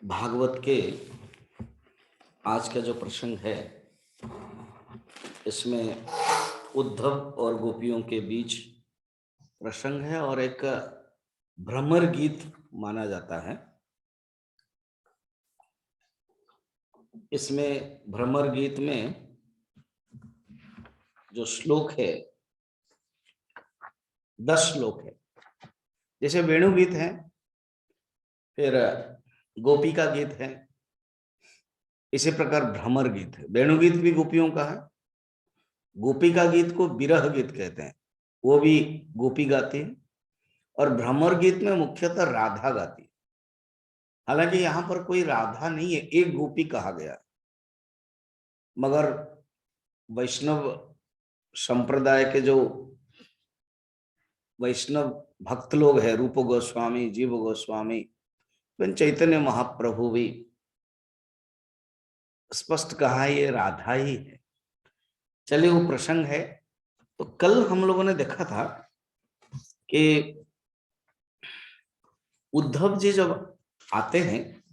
भागवत के आज का जो प्रसंग है, इसमें उद्धव और गोपियों के बीच प्रसंग है और एक भ्रमर गीत माना जाता है। इसमें भ्रमर गीत में जो श्लोक है 10 श्लोक है। जैसे वेणु गीत है, फिर गोपी का गीत है, इसी प्रकार भ्रमर गीत है। वेणु गीत भी गोपियों का है। गोपी का गीत को विरह गीत कहते हैं, वो भी गोपी गाती है। और भ्रमर गीत में मुख्यतः राधा गाती है। हालांकि यहां पर कोई राधा नहीं है, एक गोपी कहा गया, मगर वैष्णव संप्रदाय के जो वैष्णव भक्त लोग हैं, रूप गोस्वामी, जीव गोस्वामी, चैतन्य महाप्रभु भी स्पष्ट कहा ये राधा ही है। चलिए, वो प्रसंग है। तो कल हम लोगों ने देखा था कि उद्धव जी जब आते हैं,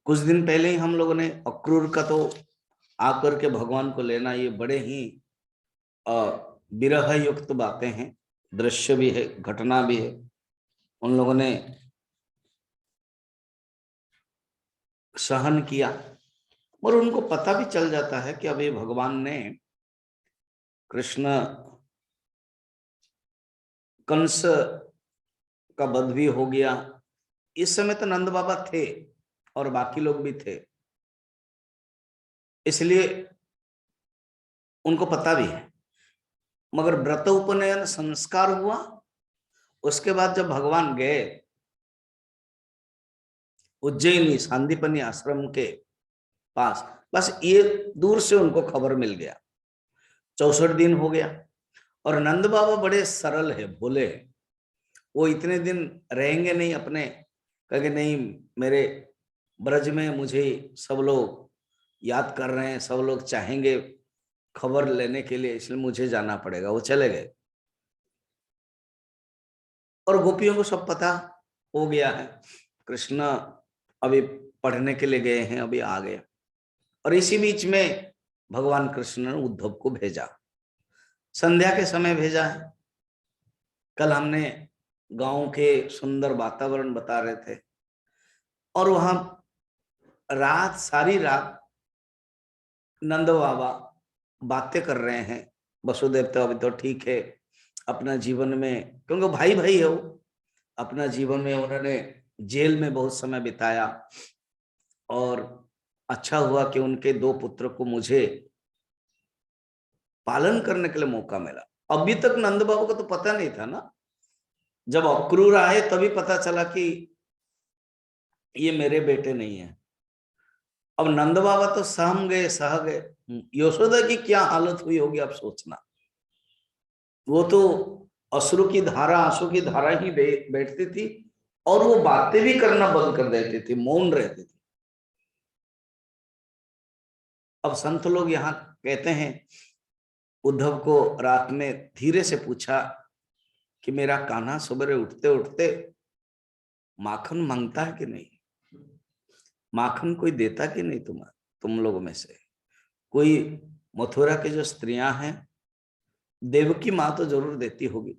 कुछ दिन पहले ही हम लोगों ने अक्रूर का तो आकर के भगवान को लेना, ये बड़े ही विरह युक्त बातें हैं, दृश्य भी है, घटना भी है। उन लोगों ने सहन किया और उनको पता भी चल जाता है कि अभी भगवान ने कृष्ण कंस का वध भी हो गया। इस समय तो नंद बाबा थे और बाकी लोग भी थे, इसलिए उनको पता भी है। मगर व्रत उपनयन संस्कार हुआ, उसके बाद जब भगवान गए उज्जैनी सांदीपनी आश्रम के पास, बस ये दूर से उनको खबर मिल गया। 64 दिन हो गया और नंद बाबा बड़े सरल है, भोले है। वो इतने दिन रहेंगे नहीं अपने, कहेंगे नहीं, मेरे ब्रज में मुझे सब लोग याद कर रहे हैं, सब लोग चाहेंगे खबर लेने के लिए, इसलिए मुझे जाना पड़ेगा। वो चले गए और गोपियों को सब पता हो गया है, कृष्ण अभी पढ़ने के लिए गए हैं, अभी आ गए। और इसी बीच में भगवान कृष्ण ने उद्धव को भेजा, संध्या के समय भेजा है। कल हमने गांव के सुंदर वातावरण बता रहे थे और वहां रात, सारी रात नंद बाबा बातें कर रहे हैं। वसुदेव तो अभी तो ठीक है अपना जीवन में, क्योंकि भाई भाई है वो, अपना जीवन में उन्होंने जेल में बहुत समय बिताया और अच्छा हुआ कि उनके 2 पुत्र को मुझे पालन करने के लिए मौका मिला। अभी तक नंद बाबू को तो पता नहीं था ना, जब अक्रूर आए तभी पता चला कि ये मेरे बेटे नहीं है। अब नंद बाबा तो सहम गए, सह गए। यशोदा की क्या हालत हुई होगी आप सोचना। वो तो अश्रु की धारा, आंसू की धारा ही बैठती थी और वो बातें भी करना बंद कर देती थी, मौन रहती थी। अब संत लोग यहाँ कहते हैं, उद्धव को रात में धीरे से पूछा कि मेरा कान्हा सुबह उठते उठते माखन मांगता है कि नहीं, माखन कोई देता कि नहीं, तुम लोगों में से कोई। मथुरा की जो स्त्रियां हैं, देवकी माँ तो जरूर देती होगी,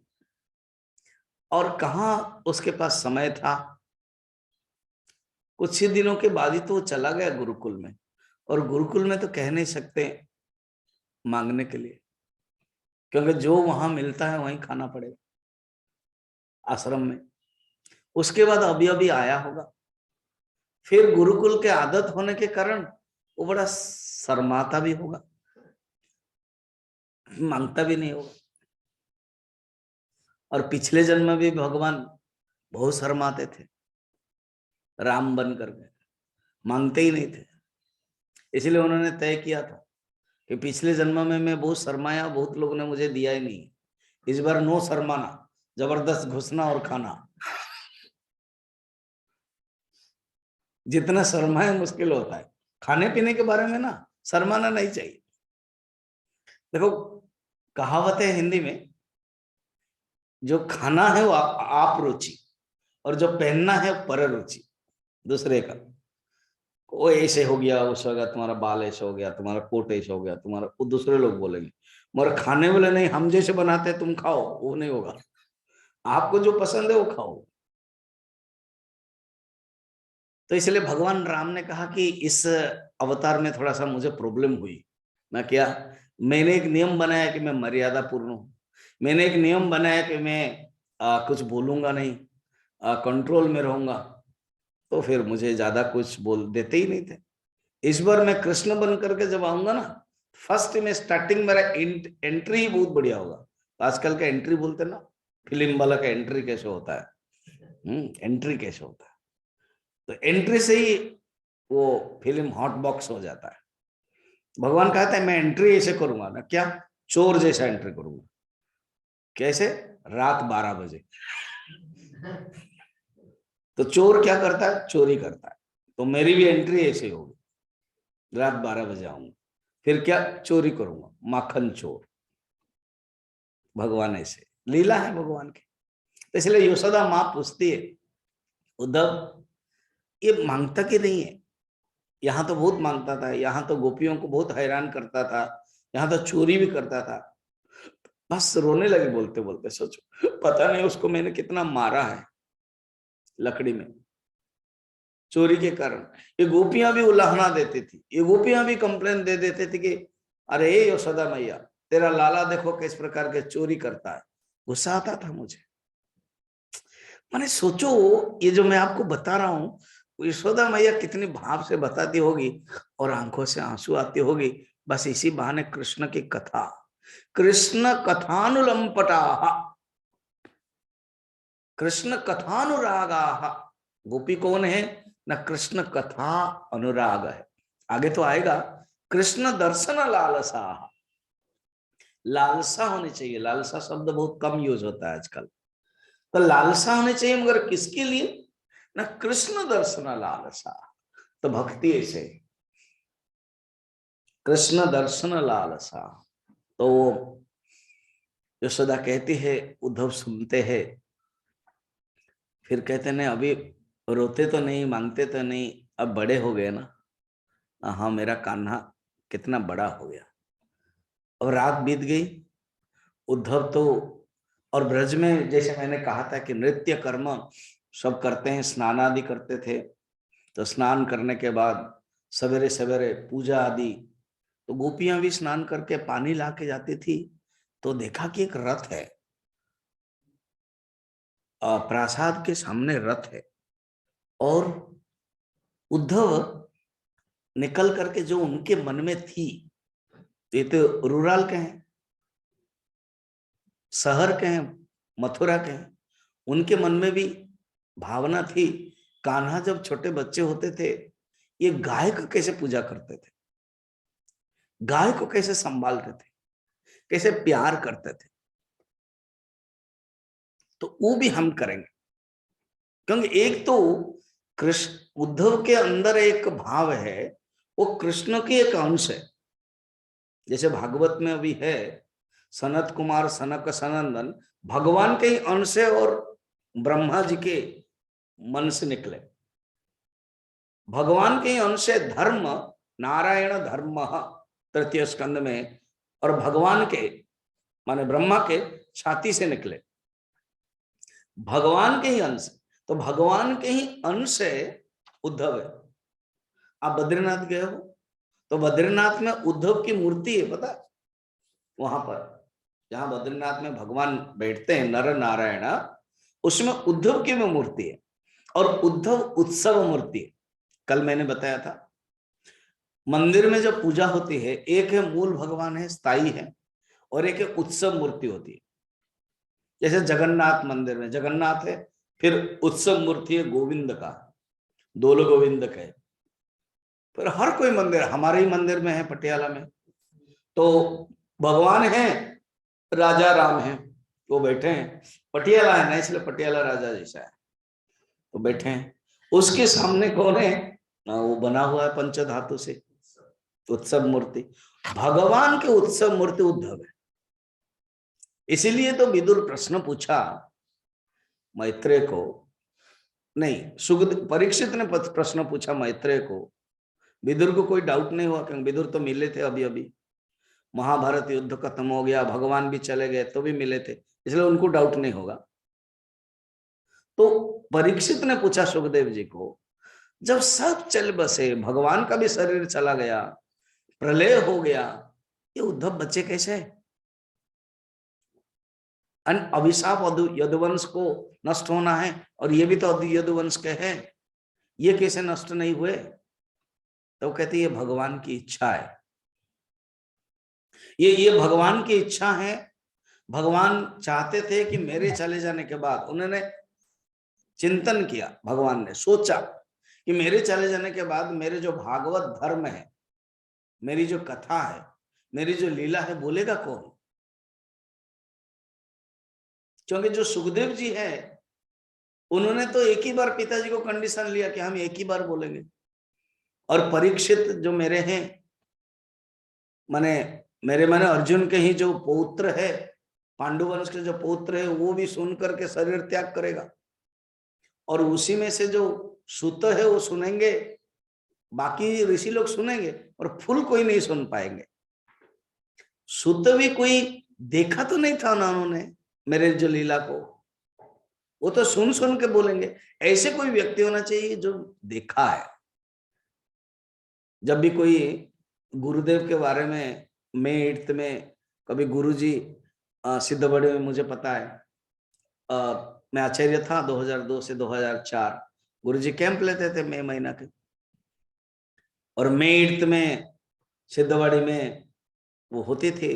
और कहाँ उसके पास समय था। कुछ ही दिनों के बाद ही तो वो चला गया गुरुकुल में, और गुरुकुल में तो कह नहीं सकते मांगने के लिए, क्योंकि जो वहां मिलता है वहीं खाना पड़ेगा आश्रम में। उसके बाद अभी अभी आया होगा, फिर गुरुकुल के आदत होने के कारण वो बड़ा शर्माता भी होगा, मांगता भी नहीं होगा। और पिछले जन्म में भी भगवान बहुत शर्माते थे, राम बन कर गए, मांगते ही नहीं थे। इसलिए उन्होंने तय किया था कि पिछले जन्म में मैं बहुत शर्माया, बहुत लोगों ने मुझे दिया ही नहीं, इस बार नो शर्माना, जबरदस्त घुसना और खाना। जितना शर्माए मुश्किल होता है, खाने पीने के बारे में ना शर्माना नहीं चाहिए। देखो, कहावत है हिंदी में जो खाना है वो आप रुचि, और जो पहनना है पर रुचि दूसरे का। वो ऐसे हो गया, उस वगैरह तुम्हारा बाल ऐसे हो गया, तुम्हारा कोट ऐसे हो गया, तुम्हारा, वो दूसरे लोग बोलेंगे। मगर खाने वाले नहीं, हम जैसे बनाते हैं तुम खाओ, वो नहीं होगा। आपको जो पसंद है वो खाओ। तो इसलिए भगवान राम ने कहा कि इस अवतार में थोड़ा सा मुझे प्रॉब्लम हुई। मैं क्या, मैंने एक नियम बनाया कि मैं मर्यादा पूर्ण हूं, मैंने एक नियम बनाया कि मैं कुछ बोलूंगा नहीं, कंट्रोल में रहूंगा। तो फिर मुझे ज्यादा कुछ बोल देते ही नहीं थे। इस बार मैं कृष्ण बन करके जब आऊंगा ना, फर्स्ट में स्टार्टिंग मेरा एंट्री ही बहुत बढ़िया होगा। आजकल का एंट्री बोलते ना, फिल्म वाला का एंट्री कैसे होता है, एंट्री कैसे होता है, तो एंट्री से ही वो फिल्म हॉट बॉक्स हो जाता है। भगवान कहता है मैं एंट्री ऐसे करूंगा ना, क्या, चोर जैसा एंट्री करूंगा। कैसे? रात 12 बजे। तो चोर क्या करता है? चोरी करता है। तो मेरी भी एंट्री ऐसे होगी, रात 12 बजे आऊंगा, फिर क्या, चोरी करूंगा, माखन चोर। भगवान ऐसे, लीला है भगवान की। तो इसलिए यशोदा माँ पूछती है, उद्धव ये मांगता कि नहीं है? यहाँ तो बहुत मांगता था, यहाँ तो गोपियों को बहुत हैरान करता था, यहाँ तो चोरी भी करता था। बस रोने लगे बोलते बोलते, सोचो पता नहीं उसको मैंने कितना मारा है लकड़ी में, चोरी के कारण। ये गोपियां भी उल्लाहना देती थी, ये गोपियां भी कंप्लेन दे देते थे कि अरे यशोदा मैया, तेरा लाला देखो किस प्रकार के चोरी करता है। गुस्सा आता था मुझे। मैंने सोचो, ये जो मैं आपको बता रहा हूँ, यशोदा मैया कितनी भाव से बताती होगी और आंखों से आंसू आती होगी। बस इसी बहाने कृष्ण की कथा, कृष्ण कथानुलंपटा, कृष्ण कथानुरागा। गोपी कौन है ना? कृष्ण कथा अनुराग है। आगे तो आएगा, कृष्ण दर्शन लालसा। लालसा होनी चाहिए, लालसा शब्द बहुत कम यूज होता है आजकल। तो लालसा होनी चाहिए, मगर किसके लिए ना? कृष्ण दर्शन लालसा। तो भक्ति ऐसे, कृष्ण दर्शन लालसा। तो यशोदा कहती है, उद्धव सुनते हैं, फिर कहते नहीं अभी रोते तो नहीं, मांगते तो नहीं, अब बड़े हो गए ना। हाँ मेरा कान्हा कितना बड़ा हो गया। अब रात बीत गई। उद्धव तो, और ब्रज में जैसे मैंने कहा था कि नृत्य कर्म सब करते हैं, स्नान आदि करते थे। तो स्नान करने के बाद सवेरे सवेरे पूजा आदि, तो गोपियां भी स्नान करके पानी ला के जाती थी। तो देखा कि एक रथ है, प्रासाद के सामने रथ है, और उद्धव निकल करके जो उनके मन में थी, ये तो रूरल के हैं, शहर के हैं, मथुरा के हैं, उनके मन में भी भावना थी। कान्हा जब छोटे बच्चे होते थे, ये गाय को कैसे पूजा करते थे, गाय को कैसे संभालते थे, कैसे प्यार करते थे। तो वो भी हम करेंगे, क्योंकि एक तो कृष्ण, उद्धव के अंदर एक भाव है, वो कृष्ण की एक अंश है। जैसे भागवत में अभी है, सनत कुमार सनक सनंदन भगवान के ही अंश है और ब्रह्मा जी के मन से निकले। भगवान के ही अंश है धर्म, नारायण धर्म, तृतीय स्कंद में, और भगवान के माने ब्रह्मा के छाती से निकले, भगवान के ही अंश। तो भगवान के ही अंश है उद्धव है। आप बद्रीनाथ गए हो, तो बद्रीनाथ में उद्धव की मूर्ति है, पता है? वहां पर जहां बद्रीनाथ में भगवान बैठते हैं नर नारायण, उसमें उद्धव की भी मूर्ति है, और उद्धव उत्सव मूर्ति है। कल मैंने बताया था, मंदिर में जब पूजा होती है, एक है मूल भगवान है, स्थायी है, और एक है उत्सव मूर्ति होती है। जैसे जगन्नाथ मंदिर में जगन्नाथ है, फिर उत्सव मूर्ति है गोविंद का, दोलो गोविंद का है। फिर हर कोई मंदिर, हमारे ही मंदिर में है पटियाला में, तो भगवान है, राजा राम है, वो बैठे हैं, पटियाला है ना इसलिए पटियाला राजा जैसा है, तो बैठे हैं। उसके सामने कौन है? वो बना हुआ है पंचधातु से, उत्सव मूर्ति। भगवान के उत्सव मूर्ति उद्धव है। इसीलिए तो विदुर प्रश्न पूछा मैत्रेय को, नहीं सुखदेव, परीक्षित ने प्रश्न पूछा मैत्रेय को। विदुर को कोई डाउट नहीं हुआ क्योंकि विदुर तो मिले थे अभी अभी, महाभारत युद्ध खत्म हो गया, भगवान भी चले गए तो भी मिले थे, इसलिए उनको डाउट नहीं होगा। तो परीक्षित ने पूछा सुखदेव जी को, जब सब चल बसे, भगवान का भी शरीर चला गया, प्रलय हो गया, ये उद्धव बच्चे कैसे? अभिशाप यदुवंश को नष्ट होना है और ये भी तो यदुवंश के हैं, ये कैसे नष्ट नहीं हुए? तो कहते ये भगवान की इच्छा है, ये भगवान की इच्छा है। भगवान चाहते थे कि मेरे चले जाने के बाद, उन्होंने चिंतन किया, भगवान ने सोचा कि मेरे चले जाने के बाद मेरे जो भागवत धर्म है, मेरी जो कथा है, मेरी जो लीला है, बोलेगा कौन? क्योंकि जो सुखदेव जी है उन्होंने तो एक ही बार पिताजी को कंडीशन लिया कि हम एक ही बार बोलेंगे, और परीक्षित जो मेरे हैं, माने अर्जुन के ही जो पौत्र है, पांडुवंश के जो पौत्र है, वो भी सुन करके शरीर त्याग करेगा, और उसी में से जो सुत है वो सुनेंगे, बाकी ऋषि लोग सुनेंगे और फुल कोई नहीं सुन पाएंगे। सुत भी कोई देखा तो नहीं था ना उन्होंने मेरे जो लीला को, वो तो सुन सुन के बोलेंगे। ऐसे कोई व्यक्ति होना चाहिए जो देखा है। जब भी कोई गुरुदेव के बारे में, मैं में कभी गुरुजी सिद्धबड़े में, मुझे पता है मैं आचार्य था 2002 से 2004, गुरुजी कैंप लेते थे मई महीना के, और मैं में सिद्धबड़ी में वो होती थी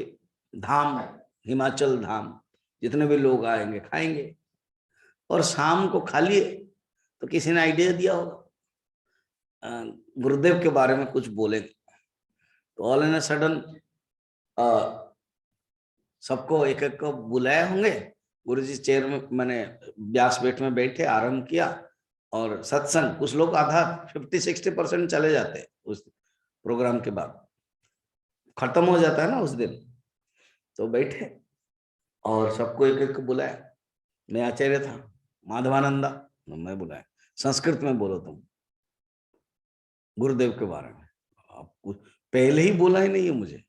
धाम, हिमाचल धाम, जितने भी लोग आएंगे खाएंगे, और शाम को खा लिए तो किसी ने आइडिया दिया होगा गुरुदेव के बारे में कुछ बोलेंगे, तो ऑल इन सडन सबको एक एक को बुलाए होंगे, गुरुजी चेयर में, मैंने व्यासपीठ में बैठे, आरंभ किया, और सत्संग कुछ लोग आधा 50-60% चले जाते उस प्रोग्राम के बाद, खत्म हो जाता है ना उस दिन, तो बैठे और सबको एक एक को बुलाया। मैं आचार्य था, माधवानंदा, मैं बुलाया, संस्कृत में बोलो तुम गुरुदेव के बारे में, आपको पहले ही बोला ही नहीं है मुझे,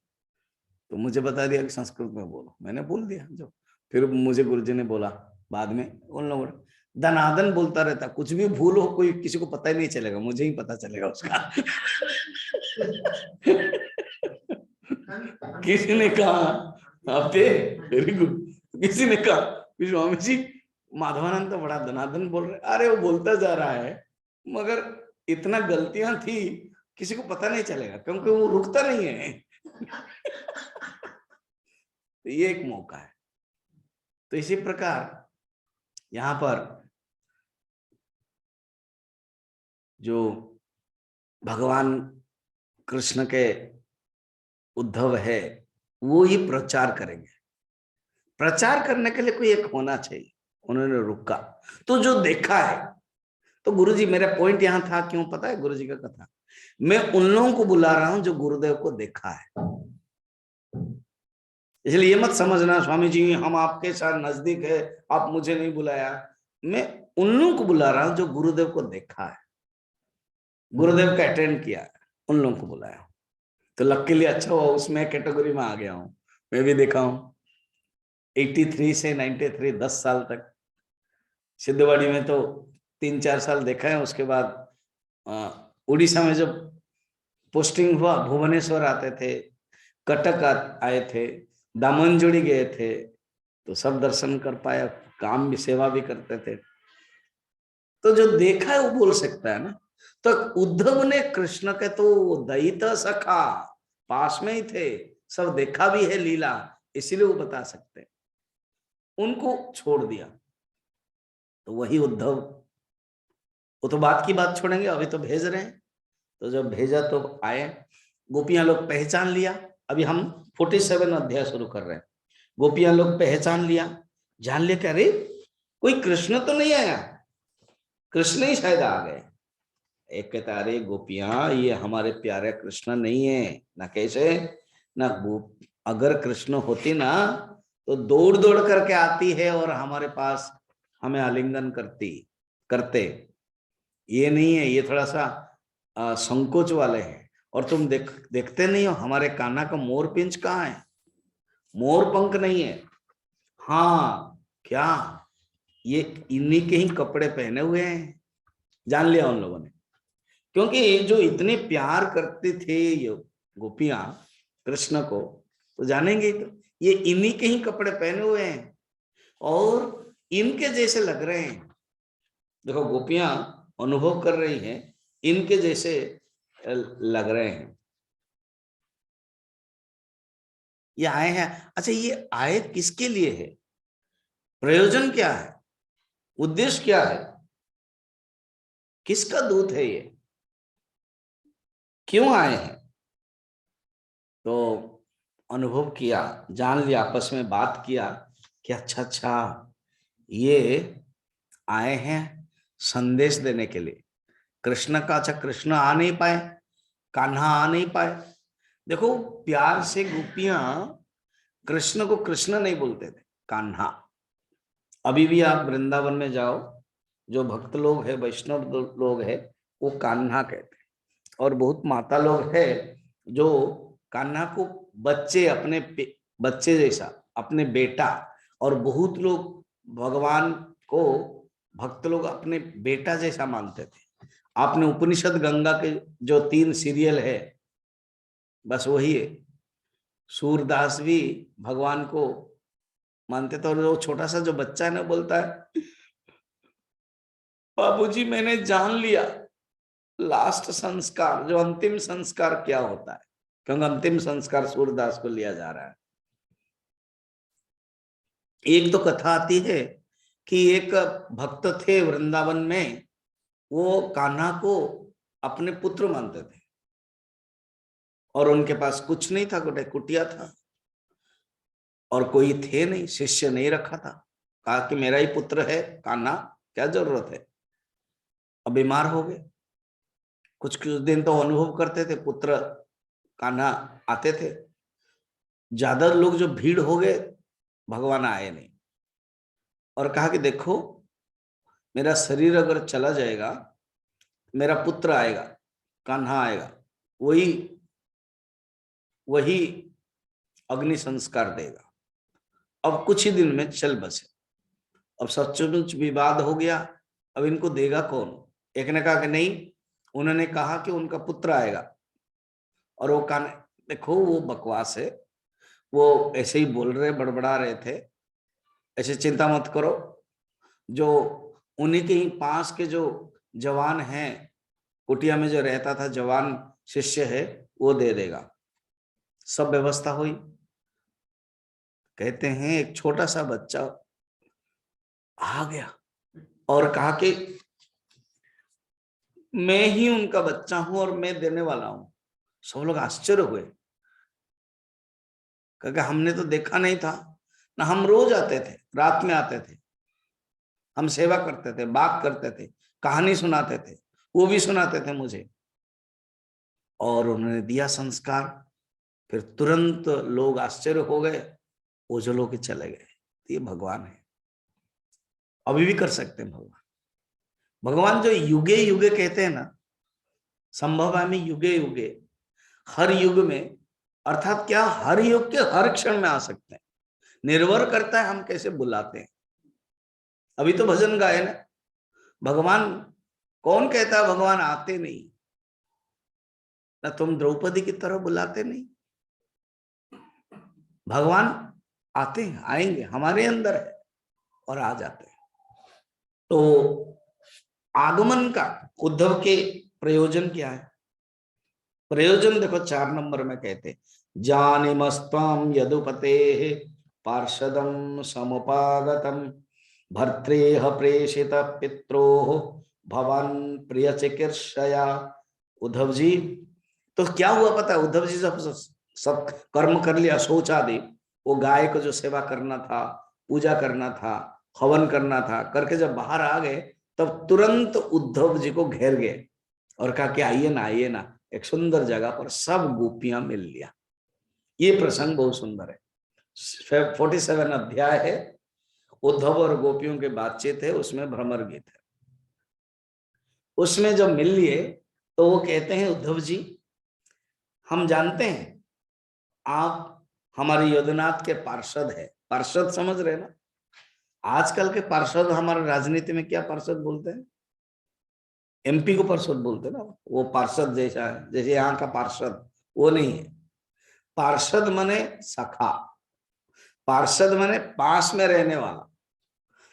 तो मुझे बता दिया कि संस्कृत में बोलो, मैंने बोल दिया। जो फिर मुझे गुरुजी ने बोला बाद में, उन लोगों दनादन बोलता रहता, कुछ भी भूल हो कोई, किसी को पता ही नहीं चलेगा, मुझे ही पता चलेगा उसका। किसी ने कहा आपे वेरी गुड, किसी ने कहा स्वामी जी माधवानंद तो बड़ा दनादन बोल रहे, अरे वो बोलता जा रहा है मगर इतना गलतियां थी किसी को पता नहीं चलेगा क्योंकि वो रुकता नहीं है। तो ये एक मौका है। तो इसी प्रकार यहां पर जो भगवान कृष्ण के उद्धव है वो ही प्रचार करेंगे, प्रचार करने के लिए कोई एक होना चाहिए। उन्होंने रुका तो जो देखा है, तो गुरुजी, मेरा पॉइंट यहां था, क्यों पता है गुरुजी का कथा, मैं उन लोगों को बुला रहा हूं जो गुरुदेव को देखा है। इसलिए ये मत समझना स्वामी जी हम आपके साथ नजदीक है, आप मुझे नहीं बुलाया, मैं उन लोगों को बुला रहा हूं जो गुरुदेव को देखा है, गुरुदेव का अटेंड किया है, उन लोगों को बुलाया। तो लकीली अच्छा हुआ उसमें कैटेगरी में आ गया हूं, मैं भी देखा हूं 83 से 93, 10 साल तक सिद्धवाड़ी में, तो 3-4 साल देखा है। उसके बाद उड़ीसा में जब पोस्टिंग हुआ, भुवनेश्वर आते थे, कटक आए थे, दामनजोड़ी गए थे, तो सब दर्शन कर पाया, काम भी, सेवा भी करते थे। तो जो देखा है वो बोल सकता है ना। तो उद्धव ने कृष्ण के तो दयित सखा पास में ही थे, सब देखा भी है लीला, इसीलिए वो बता सकते हैं, उनको छोड़ दिया। तो वही उद्धव, वो तो बात की बात छोड़ेंगे, अभी तो भेज रहे हैं। तो जब भेजा तो आए, गोपियां लोग पहचान लिया, अभी हम 47 अध्याय शुरू कर रहे हैं, गोपियां लोग पहचान लिया, जान लिया कि अरे कोई कृष्ण तो नहीं आया, कृष्ण ही शायद आ गए। एक कहता अरे गोपियां ये हमारे प्यारे कृष्ण नहीं है ना, कैसे ना, अगर कृष्ण होती ना तो दौड़ दौड़ करके आती है और हमारे पास हमें आलिंगन करते। ये नहीं है, ये थोड़ा सा संकोच वाले हैं। और तुम देखते नहीं हो हमारे कान्हा का मोर पिंच कहाँ है? मोर पंख नहीं है। हाँ, क्या ये इन्हीं के ही कपड़े पहने हुए हैं? जान लिया उन लोगों ने, क्योंकि जो इतने प्यार करते थे ये गोपियां कृष्ण को, तो जानेंगे तो ये इन्हीं के ही कपड़े पहने हुए हैं और इनके जैसे लग रहे हैं। देखो गोपियां अनुभव कर रही हैं, इनके जैसे लग रहे हैं। ये आए हैं। अच्छा, ये आए किसके लिए है? प्रयोजन क्या है? उद्देश्य क्या है? किसका दूत है ये? क्यों आए हैं? तो अनुभव किया, जान लिया, आपस में बात किया कि अच्छा अच्छा ये आए हैं संदेश देने के लिए कृष्ण का। अच्छा, कृष्ण आ नहीं पाए, कान्हा आ नहीं पाए। देखो प्यार से गोपियां कृष्ण को कृष्ण नहीं बोलते थे, कान्हा। अभी भी आप वृंदावन में जाओ, जो भक्त लोग है, वैष्णव लोग है, वो कान्हा कहते हैं। और बहुत माता लोग है जो कान्हा को बच्चे, अपने बच्चे जैसा, अपने बेटा, और बहुत लोग भगवान को, भक्त लोग अपने बेटा जैसा मानते थे। आपने उपनिषद गंगा के जो 3 सीरियल है, बस वही है। सूरदास भी भगवान को मानते थे। और वो छोटा सा जो बच्चा है ना, बोलता है बाबूजी मैंने जान लिया लास्ट संस्कार, जो अंतिम संस्कार क्या होता है, क्योंकि अंतिम संस्कार सूरदास को लिया जा रहा है। एक तो कथा आती है कि एक भक्त थे वृंदावन में, वो कान्हा को अपने पुत्र मानते थे और उनके पास कुछ नहीं था, कुटिया था और कोई थे नहीं, शिष्य नहीं रखा था। कहा कि मेरा ही पुत्र है कान्हा, क्या जरूरत है। अब बीमार हो गए, कुछ कुछ दिन तो अनुभव करते थे, पुत्र कान्हा आते थे। ज्यादा लोग जो भीड़ हो गए, भगवान आए नहीं। और कहा कि देखो मेरा शरीर अगर चला जाएगा, मेरा पुत्र आएगा, कान्हा आएगा, वही वही अग्नि संस्कार देगा। अब कुछ ही दिन में चल बसे। अब सचमुच विवाद हो गया, अब इनको देगा कौन? एक ने कहा कि नहीं, उन्होंने कहा कि उनका पुत्र आएगा। और वो कान, देखो वो बकवास है, वो ऐसे ही बोल रहे, बड़बड़ा रहे थे। ऐसे चिंता मत करो, जो उन्हीं के ही पास के जो जवान हैं, कुटिया में जो रहता था जवान शिष्य है, वो दे देगा। सब व्यवस्था हुई। कहते हैं एक छोटा सा बच्चा आ गया और कहा कि मैं ही उनका बच्चा हूं और मैं देने वाला हूं। सब लोग आश्चर्य हुए, क्योंकि हमने तो देखा नहीं था ना। हम रोज आते थे, रात में आते थे, हम सेवा करते थे, बात करते थे, कहानी सुनाते थे, वो भी सुनाते थे मुझे। और उन्होंने दिया संस्कार, फिर तुरंत लोग आश्चर्य हो गए, ओझल होके चले गए। ये भगवान है, अभी भी कर सकते हैं भगवान। भगवान जो युगे युगे कहते हैं ना, संभवामि युगे युगे, हर युग में, अर्थात क्या, हर युग के हर क्षण में आ सकते हैं। निर्भर करता है हम कैसे बुलाते हैं। अभी तो भजन गाए ना, भगवान, कौन कहता है भगवान आते नहीं? ना तुम द्रौपदी की तरह बुलाते नहीं, भगवान आते हैं, आएंगे, हमारे अंदर है और आ जाते हैं। तो आगमन का उद्धव के प्रयोजन क्या है? प्रयोजन देखो 4 नंबर में कहते, जानिमस्त्वं यदुपते पार्षदं समुपागतम भर्त्रेह प्रेषित पित्रोः भवान प्रिय चिकीर्षया। उद्धव जी, तो क्या हुआ पता है? उद्धव जी जब सब कर्म कर लिया, शौच आदि, वो गाय को जो सेवा करना था, पूजा करना था, हवन करना था, करके जब बाहर आ गए, तब तुरंत उद्धव जी को घेर गए और कहा कि आइए ना, आइए ना। एक सुंदर जगह पर सब गोपियां मिल लिया। ये प्रसंग बहुत सुंदर है। 47 अध्याय है, उद्धव और गोपियों के बातचीत है, उसमें भ्रमर गीत है। उसमें जब मिल लिए तो वो कहते हैं, उद्धव जी हम जानते हैं आप हमारे योगनाथ के पार्षद है। पार्षद समझ रहे ना, आजकल के पार्षद हमारे राजनीति में क्या पार्षद बोलते हैं, एमपी को पार्षद बोलते हैं ना, वो पार्षद जैसा है, जैसे यहाँ का पार्षद वो नहीं है। पार्षद माने सखा, पार्षद माने पास में रहने वाला।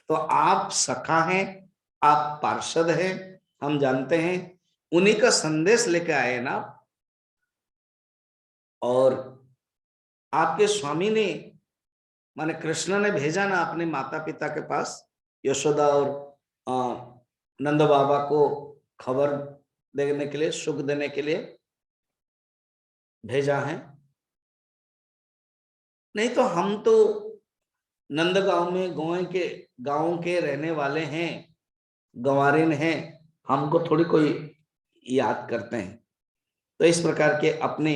तो आप सखा हैं, आप पार्षद हैं, हम जानते हैं, उन्हीं का संदेश लेके आए ना। और आपके स्वामी ने माने कृष्ण ने भेजा ना अपने माता पिता के पास, यशोदा और नंद बाबा को खबर देने के लिए, सुख देने के लिए भेजा है। नहीं तो हम तो नंदगांव में गांव के रहने वाले हैं, गंवारिन हैं, हमको थोड़ी कोई याद करते हैं। तो इस प्रकार के अपने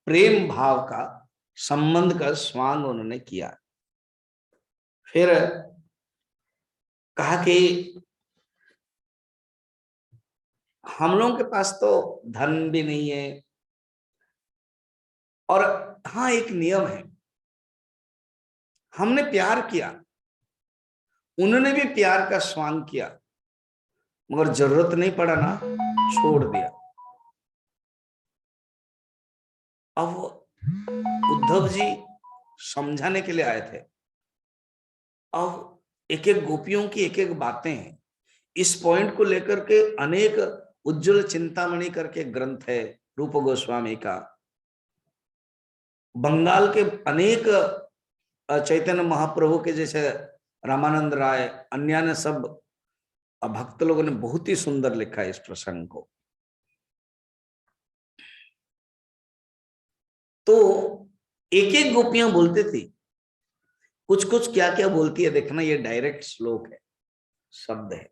प्रेम भाव का, संबंध का स्वांग उन्होंने किया। फिर कहा कि हम लोगों के पास तो धन भी नहीं है, और हाँ एक नियम है, हमने प्यार किया, उन्होंने भी प्यार का स्वांग किया, मगर जरूरत नहीं पड़ा ना, छोड़ दिया। अब उद्धव जी समझाने के लिए आए थे। अब एक एक गोपियों की एक एक बातें हैं, इस पॉइंट को लेकर के अनेक उज्जवल चिंतामणि करके ग्रंथ है रूप गोस्वामी का, बंगाल के अनेक चैतन्य महाप्रभु के जैसे रामानंद राय, अन्य ने सब भक्त लोगों ने बहुत ही सुंदर लिखा है इस प्रसंग को। तो एक एक गोपियां बोलती थी, कुछ कुछ क्या क्या बोलती है देखना, ये डायरेक्ट श्लोक है, शब्द है।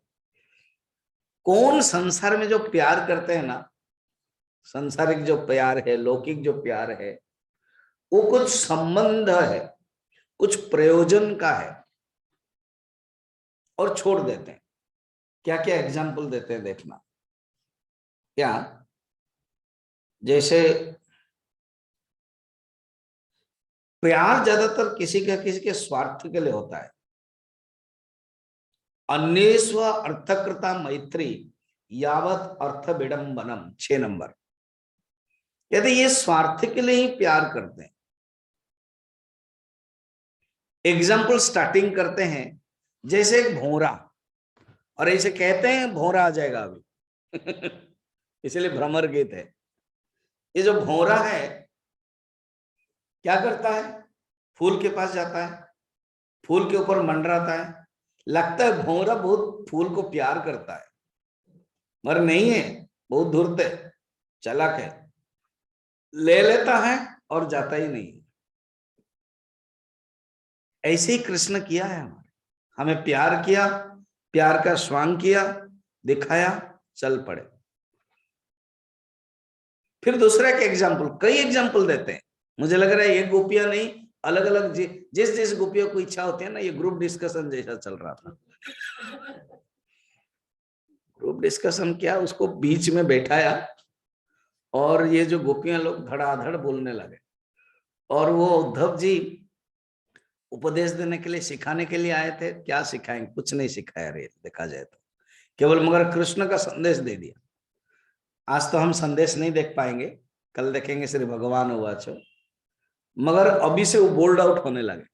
कौन संसार में जो प्यार करते हैं ना, संसारिक जो प्यार है, लौकिक जो प्यार है, वो कुछ संबंध है, कुछ प्रयोजन का है, और छोड़ देते हैं। क्या क्या एग्जाम्पल देते हैं देखना। क्या, जैसे प्यार ज्यादातर किसी के स्वार्थ के लिए होता है। अन्येस्व अर्थकृता मैत्री यावत अर्थ विडंबनम, 6 नंबर। यदि ये स्वार्थ के लिए ही प्यार करते हैं, एग्जाम्पल स्टार्टिंग करते हैं जैसे एक भौरा, और ऐसे कहते हैं भौरा आ जाएगा अभी इसलिए भ्रमर गीत है। ये जो भौरा है क्या करता है, फूल के पास जाता है, फूल के ऊपर मंडराता है, लगता है भौरा बहुत फूल को प्यार करता है, मगर नहीं है, बहुत धूर्त है, चालाक है, ले लेता है और जाता ही नहीं। ऐसे ही कृष्ण किया है, हमें प्यार किया, प्यार का स्वांग किया, दिखाया, चल पड़े। फिर दूसरा एक एग्जाम्पल, कई एग्जाम्पल देते हैं, मुझे लग रहा है ये गोपियां नहीं, अलग अलग जिस जिस गोपियों को इच्छा होती है ना, ये ग्रुप डिस्कशन जैसा चल रहा था। ग्रुप डिस्कशन क्या, उसको बीच में बैठाया और ये जो गोपियां लोग धड़ाधड़ बोलने लगे, और वो उद्धव जी उपदेश देने के लिए, सिखाने के लिए आए थे। क्या सिखाएंगे, कुछ नहीं सिखाया रे देखा जाए तो, केवल मगर कृष्ण का संदेश दे दिया। आज तो हम संदेश नहीं देख पाएंगे, कल देखेंगे श्री भगवान उवाचो, मगर अभी से वो बोल्ड आउट होने लगे।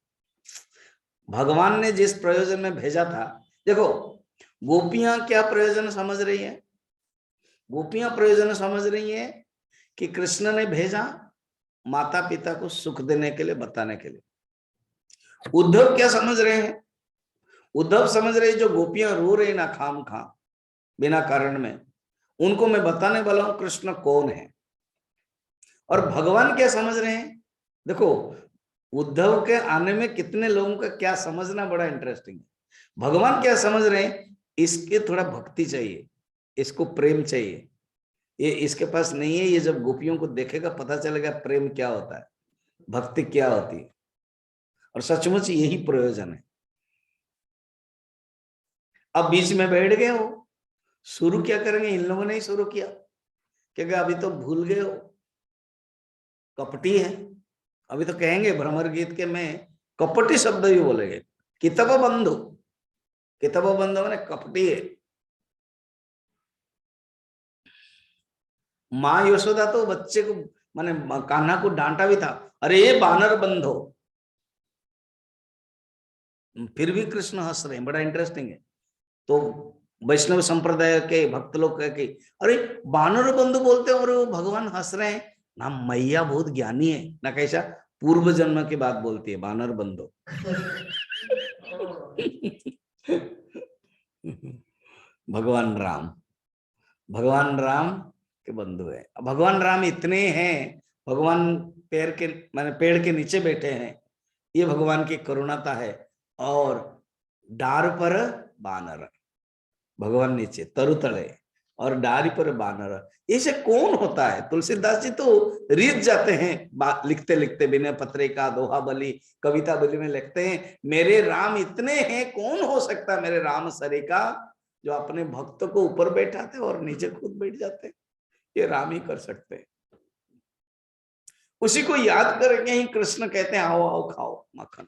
भगवान ने जिस प्रयोजन में भेजा था, देखो गोपियां क्या प्रयोजन समझ रही है, गोपियां प्रयोजन समझ रही है कि कृष्ण ने भेजा माता पिता को सुख देने के लिए, बताने के लिए। उद्धव क्या समझ रहे हैं, उद्धव समझ रहे जो गोपियां रो रही ना खाम खा बिना कारण में, उनको मैं बताने वाला हूं कृष्ण कौन है। और भगवान क्या समझ रहे हैं, देखो उद्धव के आने में कितने लोगों का क्या समझना बड़ा इंटरेस्टिंग है। भगवान क्या समझ रहे हैं, इसके थोड़ा भक्ति चाहिए, इसको प्रेम चाहिए, ये इसके पास नहीं है, ये जब गोपियों को देखेगा पता चलेगा प्रेम क्या होता है, भक्ति क्या होती है। और सचमुच यही प्रयोजन है। अब बीच में बैठ गए हो, शुरू क्या करेंगे? इन लोगों ने ही शुरू किया, क्योंकि अभी तो भूल गए हो, कपटी है। अभी तो कहेंगे भ्रमर गीत के में कपटी शब्द भी बोलेंगे, किताब बंधु। किताब बंधु मैंने कपटी है। माँ यशोदा तो बच्चे को माने कान्हा को डांटा भी था, अरे ये बानर बंधो। फिर भी कृष्ण हंस रहे हैं, बड़ा इंटरेस्टिंग है। तो वैष्णव संप्रदाय के भक्त लोग कह के अरे बानर बंधु बोलते हैं और वो भगवान हंस रहे हैं ना। मैया बहुत ज्ञानी है ना, कैसा पूर्व जन्म की बात बोलती है बानर बंधु। भगवान राम, भगवान राम के बंधु है। भगवान राम इतने हैं, भगवान पैर के माने पेड़ के नीचे बैठे हैं, ये भगवान की करुणाता है। और डार पर बानर, भगवान नीचे तरु तले और डारी पर बानर, ऐसे कौन होता है? तुलसीदास जी तो रीत जाते हैं लिखते लिखते, बिना पत्रे का दोहा बलि कविता बलि में लिखते हैं, मेरे राम इतने हैं, कौन हो सकता मेरे राम सरे का, जो अपने भक्तों को ऊपर बैठाते और नीचे खुद बैठ जाते। ये राम ही कर सकते हैं। उसी को याद करके ही कृष्ण कहते हैं आओ आओ खाओ मक्खन।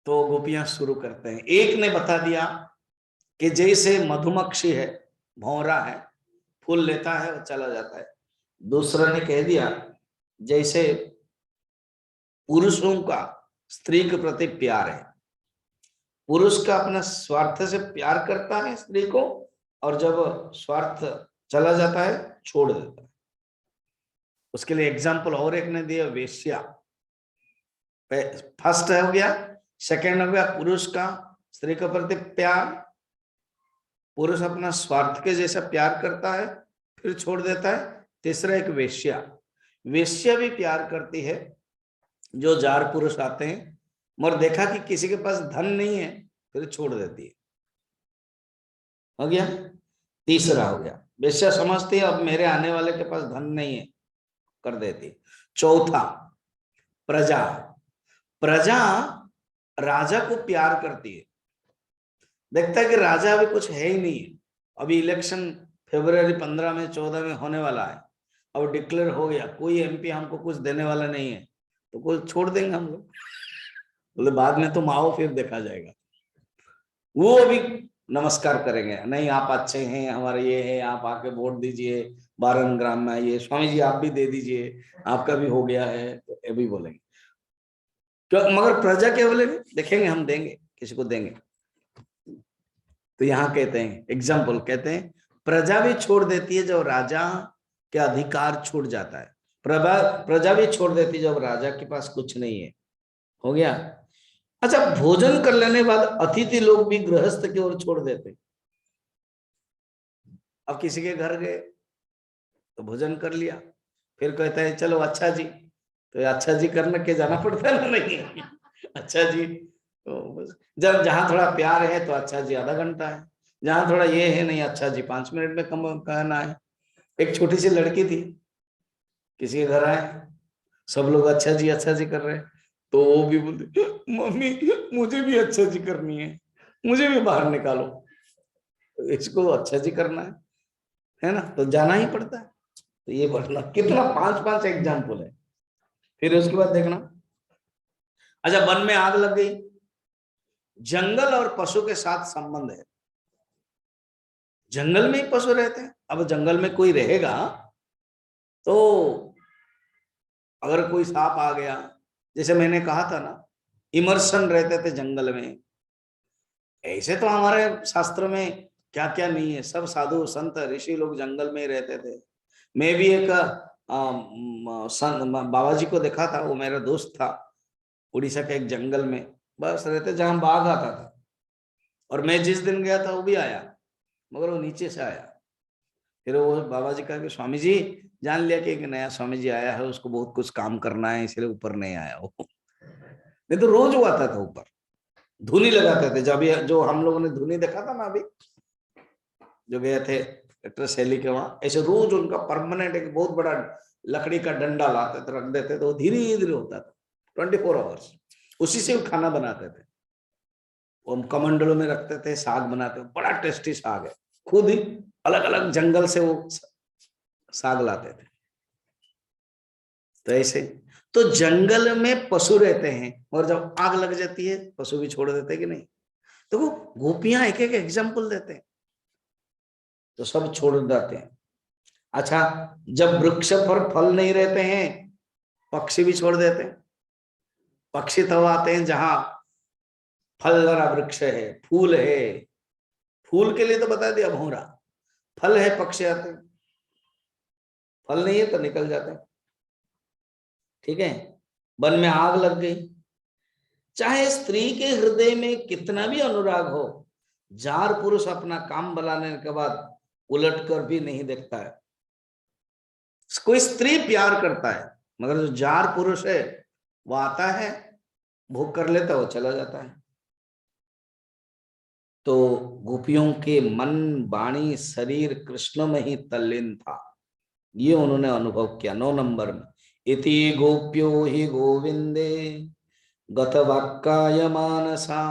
तो गोपियां शुरू करते हैं। एक ने बता दिया कि जैसे मधुमक्खी है, भौरा है, फूल लेता है और चला जाता है। दूसरा ने कह दिया जैसे पुरुषों का स्त्री के प्रति प्यार है, पुरुष का अपना स्वार्थ से प्यार करता है स्त्री को, और जब स्वार्थ चला जाता है छोड़ देता है। उसके लिए एग्जाम्पल और एक ने दिया, वेश्या। फर्स्ट हो गया, सेकंड हो गया पुरुष का स्त्री के प्रति प्यार, पुरुष अपना स्वार्थ के जैसा प्यार करता है फिर छोड़ देता है। तीसरा एक वेश्या, वेश्या भी प्यार करती है, जो जार पुरुष आते हैं मगर देखा कि किसी के पास धन नहीं है फिर छोड़ देती है। हो गया, तीसरा हो गया, वेश्या समझती है अब मेरे आने वाले के पास धन नहीं है, कर देती है। चौथा प्रजा, प्रजा राजा को प्यार करती है, देखता है कि राजा अभी कुछ है ही नहीं है, अभी इलेक्शन फरवरी 15 में 14 में होने वाला है, अब डिक्लेयर हो गया, कोई एमपी हमको कुछ देने वाला नहीं है, तो कुछ छोड़ देंगे हम लोग, बोले बाद में तुम आओ फिर देखा जाएगा। वो अभी नमस्कार करेंगे, नहीं आप अच्छे हैं, हमारे ये है, आप आके वोट दीजिए, 12 ग्राम में आइए, स्वामी जी आप भी दे दीजिए, आपका भी हो गया है, तो ये भी बोलेंगे। क्यों? मगर प्रजा क्या बोलेंगे, देखेंगे हम देंगे, किसी को देंगे। तो यहाँ कहते हैं एग्जाम्पल, कहते हैं प्रजा भी छोड़ देती है जब राजा के अधिकार छूट जाता है, प्रजा भी छोड़ देती है जब राजा के पास कुछ नहीं है। हो गया। अच्छा, भोजन कर लेने के बाद अतिथि लोग भी गृहस्थ की ओर छोड़ देते। अब किसी के घर गए तो भोजन कर लिया, फिर कहते हैं चलो अच्छा जी, तो अच्छा जी करने के जाना पड़ता है ना, नहीं अच्छा जी तो बस, जब जहां थोड़ा प्यार है तो अच्छा जी आधा घंटा है, जहां थोड़ा ये है नहीं अच्छा जी 5 मिनट में कम कहना है। एक छोटी सी लड़की थी, किसी के घर आए, सब लोग अच्छा जी कर रहे हैं, तो वो भी बोलते मम्मी मुझे भी अच्छा जी करनी है, मुझे भी बाहर निकालो, इसको अच्छा जी करना है ना, तो जाना ही पड़ता है। तो ये बढ़ना कितना 5 एग्जाम्पल है। फिर उसके बाद देखना, अच्छा वन में आग लग गई, जंगल और पशु के साथ संबंध है, जंगल में ही पशु रहते हैं, अब जंगल में कोई रहेगा तो अगर कोई सांप आ गया, जैसे मैंने कहा था ना इमर्शन रहते थे जंगल में, ऐसे तो हमारे शास्त्र में क्या क्या नहीं है, सब साधु संत ऋषि लोग जंगल में ही रहते थे। मैं भी एक बाबा जी को देखा था, वो मेरा दोस्त था, उड़ीसा के एक जंगल में बस रहते जहां बाघ आता था, और मैं जिस दिन गया था वो भी आया, मगर वो नीचे से आया। फिर वो बाबा जी कहा कि स्वामी जी जान लिया कि एक नया स्वामी जी आया है, उसको बहुत कुछ काम करना है इसलिए ऊपर नहीं आया वो, नहीं तो रोज वो आता था ऊपर, धुनी लगाते थे। जब जो हम लोगों ने धुनी देखा था ना अभी जो गए थे डॉक्टर शैली के वहां, ऐसे रोज उनका परमानेंट एक बहुत बड़ा लकड़ी का डंडा लाते थे, रख देते तो धीरे धीरे होता था 24 आवर्स। उसी से वो खाना बनाते थे, वो कमंडलों में रखते थे, साग बनाते थे, बड़ा टेस्टी साग है। खुद ही अलग अलग जंगल से वो साग लाते थे। तो ऐसे तो जंगल में पशु रहते हैं, और जब आग लग जाती है पशु भी छोड़ देते कि नहीं। तो वो गोपियां एक एक एग्जाम्पल देते हैं, तो सब छोड़ देते हैं। अच्छा, जब वृक्ष पर फल नहीं रहते हैं पक्षी भी छोड़ देते हैं। पक्षी तब आते हैं जहां फल वाला वृक्ष है, फूल है। फूल के लिए तो बता दिया भौरा, फल है पक्षी आते हैं, फल नहीं है तो निकल जाते हैं। ठीक है, वन में आग लग गई, चाहे स्त्री के हृदय में कितना भी अनुराग हो, जार पुरुष अपना काम बनाने के बाद उलट कर भी नहीं देखता है। कोई स्त्री प्यार करता है, मगर जो जार पुरुष है वो आता है, भूख कर लेता, वो चला जाता है। तो गोपियों के मन, वाणी, शरीर कृष्ण में ही तल्लीन था, ये उन्होंने अनुभव किया। 9 नंबर में, इति गोप्यो ही गोविंदे गतवाक्काय मानसा।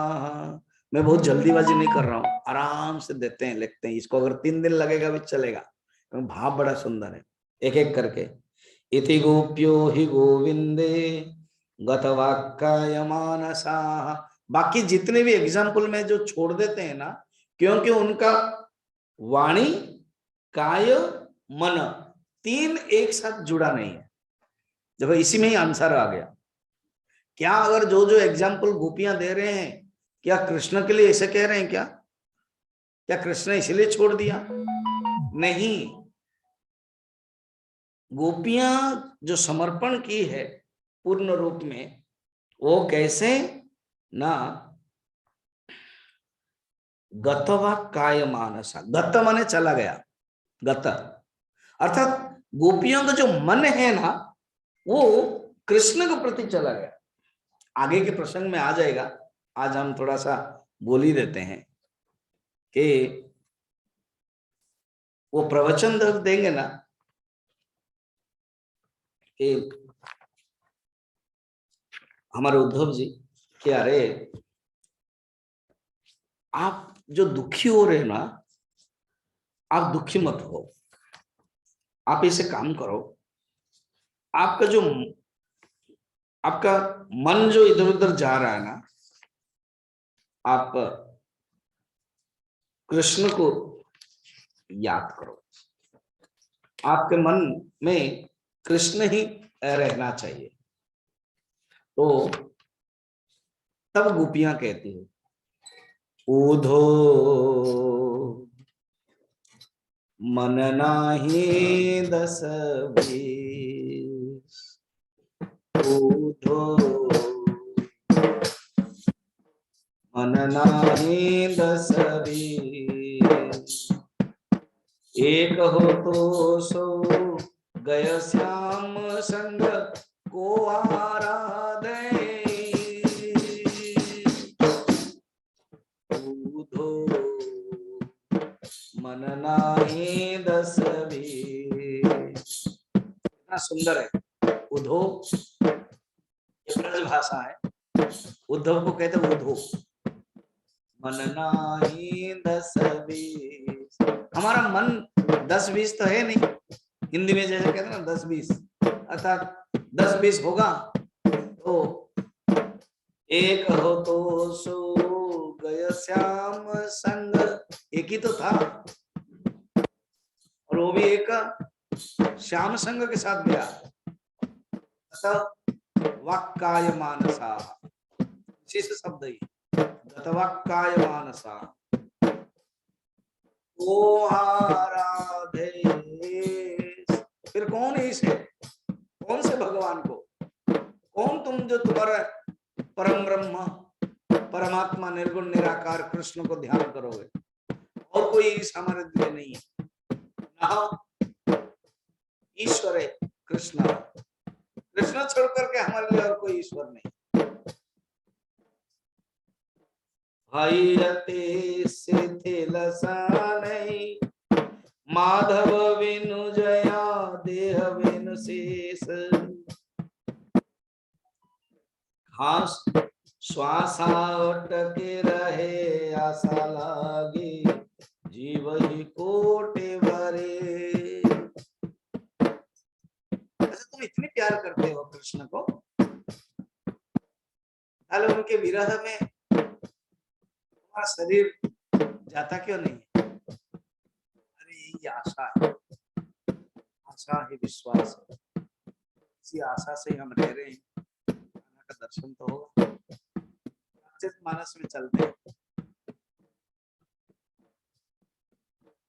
मैं बहुत जल्दीबाजी नहीं कर रहा हूं, आराम से देते हैं, लिखते हैं। इसको अगर 3 दिन लगेगा भी चलेगा, क्योंकि भाव बड़ा सुंदर है। एक एक करके, इति गोप्यो ही गोविंदे गतवाक्काय मानसा। बाकी जितने भी एग्जाम्पल में जो छोड़ देते हैं ना, क्योंकि उनका वाणी, काय, मन 3 एक साथ जुड़ा नहीं है। जब इसी में ही आंसर आ गया। क्या अगर जो जो एग्जाम्पल गोपियां दे रहे हैं, क्या कृष्ण के लिए ऐसे कह रहे हैं क्या? क्या कृष्ण इसलिए छोड़ दिया? नहीं, गोपियां जो समर्पण की है पूर्ण रूप में, वो कैसे ना, गतवा काय मानसा। गत माने चला गया, गत अर्थात गोपियों का जो मन है ना, वो कृष्ण के प्रति चला गया। आगे के प्रसंग में आ जाएगा, आज हम थोड़ा सा बोल ही देते हैं कि वो प्रवचन देंगे ना कि हमारे उद्धव जी कि अरे आप जो दुखी हो रहे ना, आप दुखी मत हो, आप इसे काम करो। आपका जो आपका मन जो इधर उधर जा रहा है ना, आप कृष्ण को याद करो। आपके मन में कृष्ण ही रहना चाहिए। तो तब गोपियां कहती है, ऊधो मन नाही 10 बीस, ऊधो मन नाही 10 बीस, एक हो तो सो गय श्याम संग को आराधे, ऊधो मन नाही 10 बीस। कितना सुंदर है उद्धव, ये ब्रज भाषा है। उद्धव को कहते उद्धव, मन नाही 10 बीस। हमारा मन 10-20 तो है नहीं, हिंदी में जैसे कहते हैं ना 10-20, अर्थात 10-20 होगा तो एक हो तो सो गय श्याम संग, एक ही तो था, और वो भी एक श्याम संग के साथ गया। वाक्काय मानसा, शेष शब्द ही गतवाक्काय मानसा ओ आराधे। फिर कौन है इसे, कौन से भगवान को, कौन तुम जो तुम्हारा परम ब्रह्म परमात्मा निर्गुण निराकार कृष्ण को ध्यान करोगे, और कोई ईश हमारे लिए नहीं है, ना ईश्वर है कृष्ण, कृष्ण छोड़ करके हमारे लिए और कोई ईश्वर नहीं। भाई रते शिथिल सा नहीं, माधव बिनु जया देह बिनु शेष, घास श्वासा अटके रहे आशा लागे, जीव ही कोटि भरे। तुम इतनी प्यार करते हो कृष्ण को, ताले उनके विरह में तुम्हारा शरीर जाता क्यों नहीं? अरे यही आशा है, आशा ही विश्वास है, इसी आशा से हम रह रहे हैं। का दर्शन तो होगा, मानस में चलते हैं।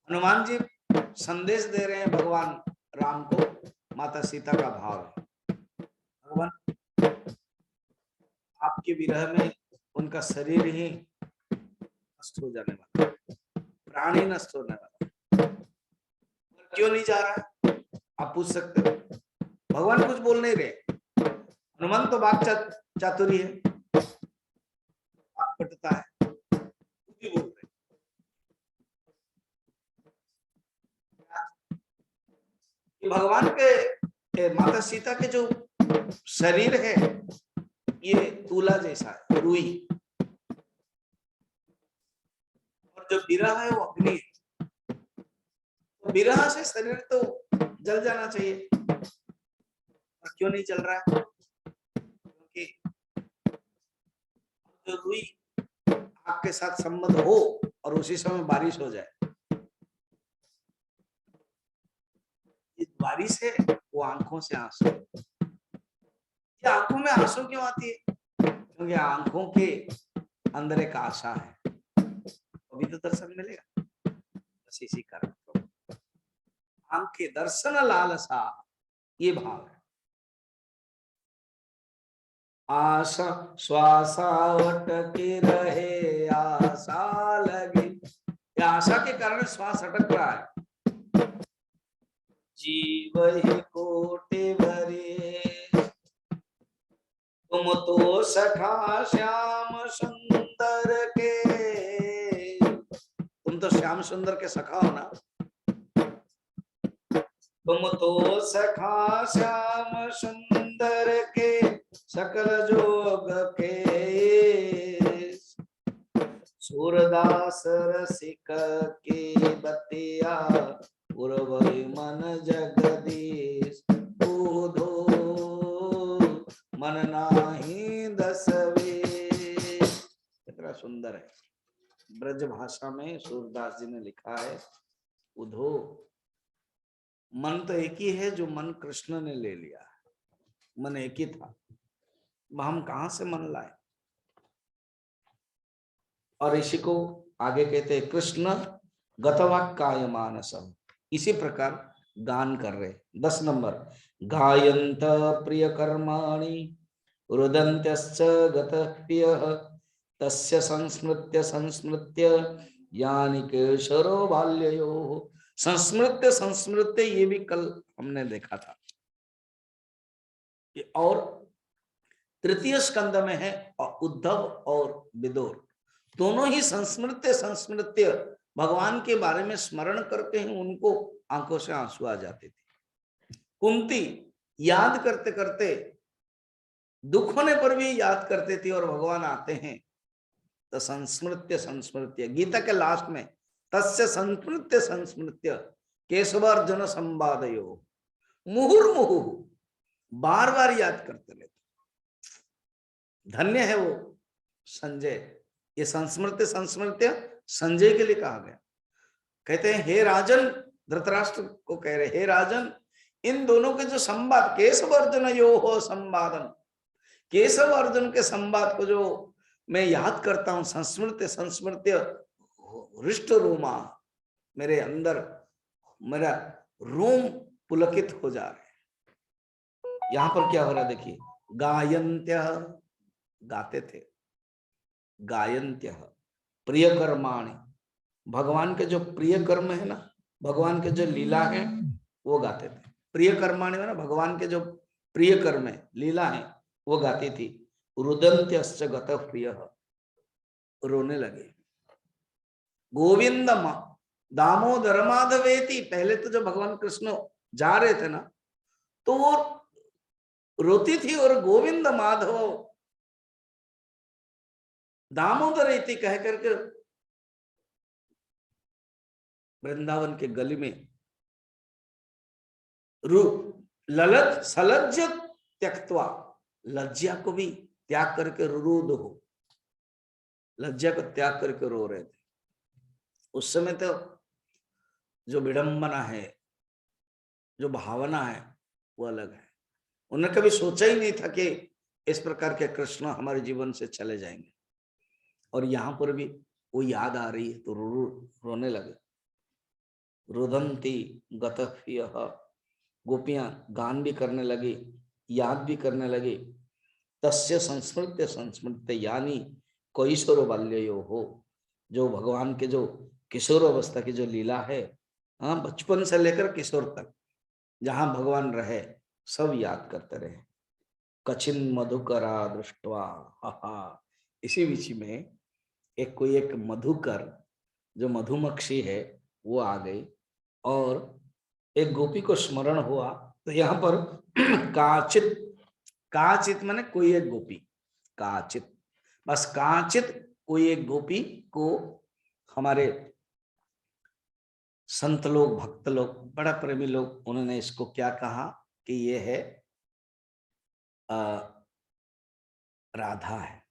हनुमान जी संदेश दे रहे हैं भगवान राम को, माता सीता का भाव है, भगवान आपके विरह में उनका शरीर ही नष्ट हो जाने वाला, प्राण ही नष्ट होने वाला, क्यों नहीं जा रहा है? आप पूछ सकते हो। भगवान कुछ बोल नहीं रहे, हनुमान तो बात चातुरी है, बात पटता है, कुछ बोल रहे। भगवान के माता सीता के जो शरीर है ये तूला जैसा है, रुई, और जो विरह है वो अग्नि है। तो विरह से शरीर तो जल जाना चाहिए, और क्यों नहीं चल रहा है? क्योंकि जो रुई आग के साथ संबंध हो और उसी समय बारिश हो जाए, ये बारिश है वो आंखों से आंसू, ये आंखों में आंसू क्यों आती है? क्योंकि आंखों के अंदर एक आशा है, अभी तो दर्शन मिलेगा, बस इसी कारण आंख के दर्शन लालसा, ये भाव है। आशा श्वासा अटके रहे आशा लगी, आशा के कारण श्वास अटक रहा है। जीव ही कोटि भरे, तुम तो सखा श्याम सुंदर के, तुम तो श्याम सुंदर के सखा हो ना, तुम तो सखा श्याम सुंदर के सकल जोग के, सूरदास रसिक के बतिया पूर्वई मन जगदीश, बूधो मन नाही दसवे। कितना सुंदर है, ब्रज भाषा में सूरदास जी ने लिखा है, उधो मन तो एक ही है, जो मन कृष्ण ने ले लिया, मन एक ही था, हम कहां से मन लाए? और इसी को आगे कहते हैं कृष्ण गतवाक्काय मानसम, इसी प्रकार गान कर रहे। 10 नंबर, गायंत प्रिय कर्माणि रुदन्त्यश्च गतप्रियः, तस्य संस्मृत्य संस्मृत्य यानि केशरो बाल्ययोः। संस्मृत्य संस्मृत्य ये भी कल हमने देखा था, और तृतीय स्कंद में है, और उद्धव और विदुर दोनों ही संस्मृत्य संस्मृत्य भगवान के बारे में स्मरण करते हैं, उनको आंखों से आंसू आ जाते थे। कुंती याद करते करते दुख होने पर भी याद करते थे, और भगवान आते हैं तो संस्मृत्य संस्मृत्य, गीता के लास्ट में तस्य संस्मृत्य संस्मृत्य केशवार्जुन संवादयो, मुहुर्मुहु बार बार याद करते रहते। धन्य है वो संजय, ये संस्मृत्य संस्मृत्य संजय के लिए कहा गया। कहते हैं हे राजन, धृतराष्ट्र को कह रहे, हे राजन, इन दोनों के जो संवाद, केशव अर्जुन यो हो संवादम, केशव अर्जुन के संवाद को जो मैं याद करता हूं, संस्मृत्य संस्मृत्य हृष्ट रोमा, मेरे अंदर मेरा रोम पुलकित हो जा रहे। यहां पर क्या हो रहा है देखिए, गायन्त्य, गाते थे, गायन्त्य प्रिय कर्माणि, भगवान के जो प्रिय कर्म है ना, भगवान के जो लीला है वो गाते थे। प्रिय कर्माणि में ना भगवान के जो प्रिय कर्म है, लीला है, वो गाती थी। रुदन्त्यश्च गतः प्रियः, रोने लगे। गोविंदम दामोदर माधवेति, पहले तो जब भगवान कृष्ण जा रहे थे ना तो वो रोती थी और गोविंद माधव दामोदर इति कह करके वृंदावन के गली में ललज सलज्ज त्यक्त्वा, लज्जा को भी त्याग करके रुरुद हो, लज्जा को त्याग करके रो रहे थे। उस समय तो जो विडंबना है, जो भावना है वो अलग है। उन्होंने कभी सोचा ही नहीं था कि इस प्रकार के कृष्ण हमारे जीवन से चले जाएंगे, और यहाँ पर भी वो याद आ रही है तो रोने लगे। रुदंती गतफियः, गोपियां गान भी करने लगी, याद भी करने लगी। तस्य संस्मृत्य संस्मृत्य यानी कैशोर बाल्यो हो, जो भगवान के जो किशोर अवस्था की जो लीला है, हाँ, बचपन से लेकर किशोर तक जहां भगवान रहे सब याद करते रहे। कचिन मधुकरा दृष्टवा, हा, इसी बीच में एक मधुकर जो मधुमक्षी है वो आ गई और एक गोपी को स्मरण हुआ। तो यहाँ पर काचित, काचित माने कोई एक गोपी, काचित, बस काचित कोई एक गोपी को हमारे संत लोग, भक्त लोग, बड़ा प्रेमी लोग, उन्होंने इसको क्या कहा कि ये है राधा है।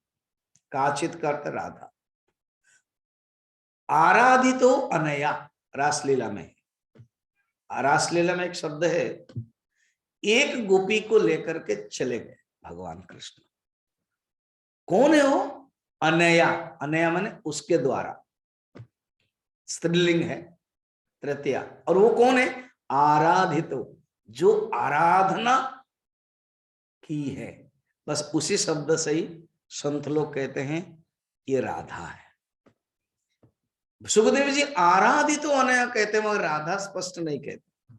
काचित का अर्थ राधा। आराधितो अनया, रासलीला में, रासलीला में एक शब्द है, एक गोपी को लेकर के चले गए भगवान कृष्ण। कौन है वो? अनया, अनया माने उसके द्वारा, स्त्रीलिंग है, तृतीया। और वो कौन है? आराधितो, जो आराधना की है। बस उसी शब्द से ही संत लोग कहते हैं ये राधा है। सुखदेव जी आराधितो अनया कहते हैं मगर राधा स्पष्ट नहीं कहते।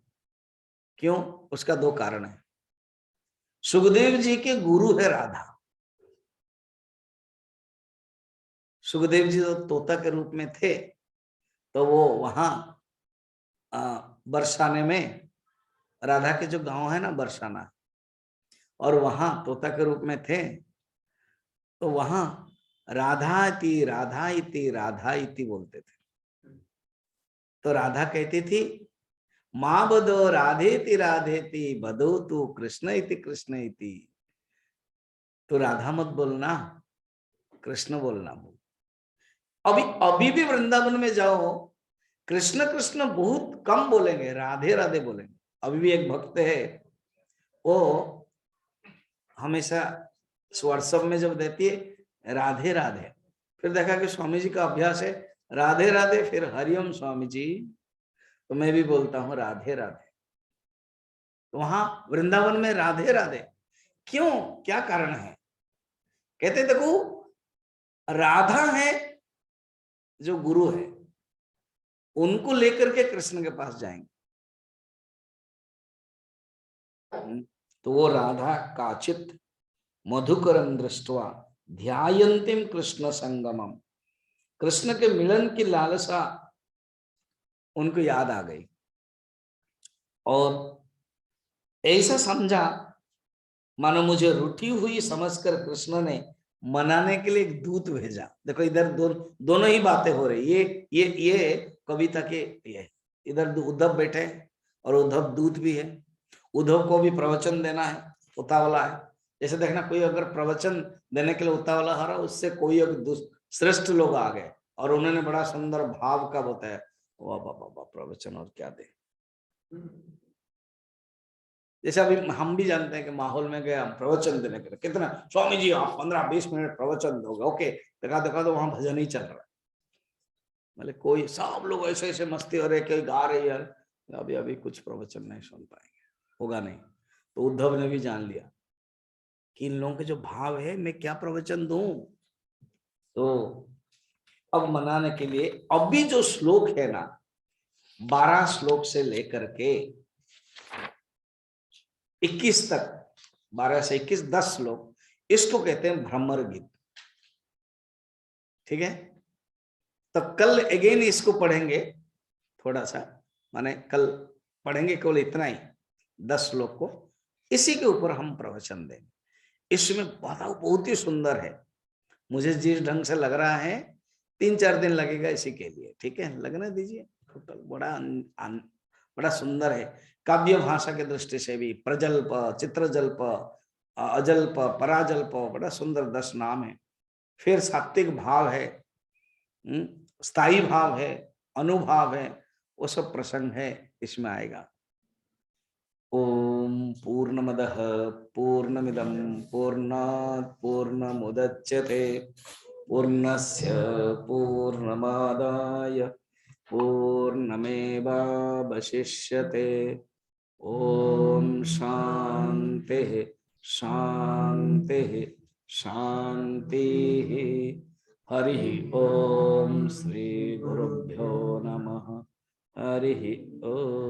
क्यों? उसका दो कारण है। सुखदेव जी के गुरु है राधा। सुखदेव जी तो तोता के रूप में थे, तो वो वहां बरसाने में, राधा के जो गांव है ना बरसाना, और वहां तोता के रूप में थे, तो वहां राधा इति राधा इति राधा इति बोलते थे। तो राधा कहती थी माँ बदो राधेति राधेति बदो तू कृष्ण इति कृष्ण इति। तो राधा मत बोलना, कृष्ण बोलना। अभी भी वृंदावन में जाओ, कृष्ण कृष्ण बहुत कम बोलेंगे, राधे राधे बोलेंगे। अभी भी एक भक्त है, वो हमेशा व्हाट्सएप में जब देती है राधे राधे, फिर देखा कि स्वामी जी का अभ्यास है राधे राधे, फिर हरिओम स्वामी जी, तो मैं भी बोलता हूँ राधे राधे। तो वहां वृंदावन में राधे राधे क्यों, क्या कारण है? कहते देखो राधा है जो गुरु है, उनको लेकर के कृष्ण के पास जाएंगे। तो वो राधा काचित मधुकरम दृष्टवा ध्यायंतिम कृष्ण संगमम, कृष्ण के मिलन की लालसा उनको याद आ गई और ऐसा समझा मानो मुझे रूठी हुई समझकर कृष्ण ने मनाने के लिए एक दूत भेजा। देखो इधर दोनों ही बातें हो रही, ये कविता के ये, इधर उद्धव बैठे और उद्धव दूत भी है। उद्धव को भी प्रवचन देना है, उतावला है। जैसे देखना कोई अगर प्रवचन देने के लिए उतावला हो रहा, उससे कोई एक श्रेष्ठ लोग आ गए और उन्होंने बड़ा सुंदर भाव का बताया, वाह वाह वाह प्रवचन और क्या दे। जैसे अभी हम भी जानते हैं कि माहौल में गए हम प्रवचन देने के लिए, कितना स्वामी जी आप 15-20 मिनट प्रवचन दोगे, ओके, देखा तो वहां भजन ही चल रहा है, मतलब कोई सब लोग ऐसे ऐसे मस्ती हो रहे, कोई गा रही है, अभी कुछ प्रवचन नहीं सुन पाएंगे, होगा नहीं। तो उद्धव ने भी जान लिया कि इन लोगों के जो भाव है मैं क्या प्रवचन दूं। तो अब मनाने के लिए अभी जो श्लोक है ना 12 श्लोक से लेकर के 21 तक, 12 से 21 10 श्लोक, इसको कहते हैं भ्रमर गीत। ठीक है, तो कल अगेन इसको पढ़ेंगे थोड़ा सा, माने कल पढ़ेंगे केवल इतना ही, 10 श्लोक को, इसी के ऊपर हम प्रवचन देंगे। इसमें बताओ बहुत ही सुंदर है, मुझे जिस ढंग से लग रहा है 3-4 दिन लगेगा इसी के लिए, ठीक है, लगने दीजिए। टोटल बड़ा सुंदर है, काव्य भाषा के दृष्टि से भी, प्रजल्प, चित्रजल्प, अजल्प, पराजल्प, बड़ा सुंदर 10 नाम है। फिर सात्विक भाव है, स्थायी भाव है, अनुभाव है, वो सब प्रसंग है इसमें आएगा। ओम पूर्णमदः पूर्णमिदं पूर्णात् पूर्णमुदच्यते पूर्णस्य पूर्णमादाय पूर्णमेवावशिष्यते। ओम शांति शांति शांति। हरि ओम श्री गुरुभ्यो नमः। हरि ओम।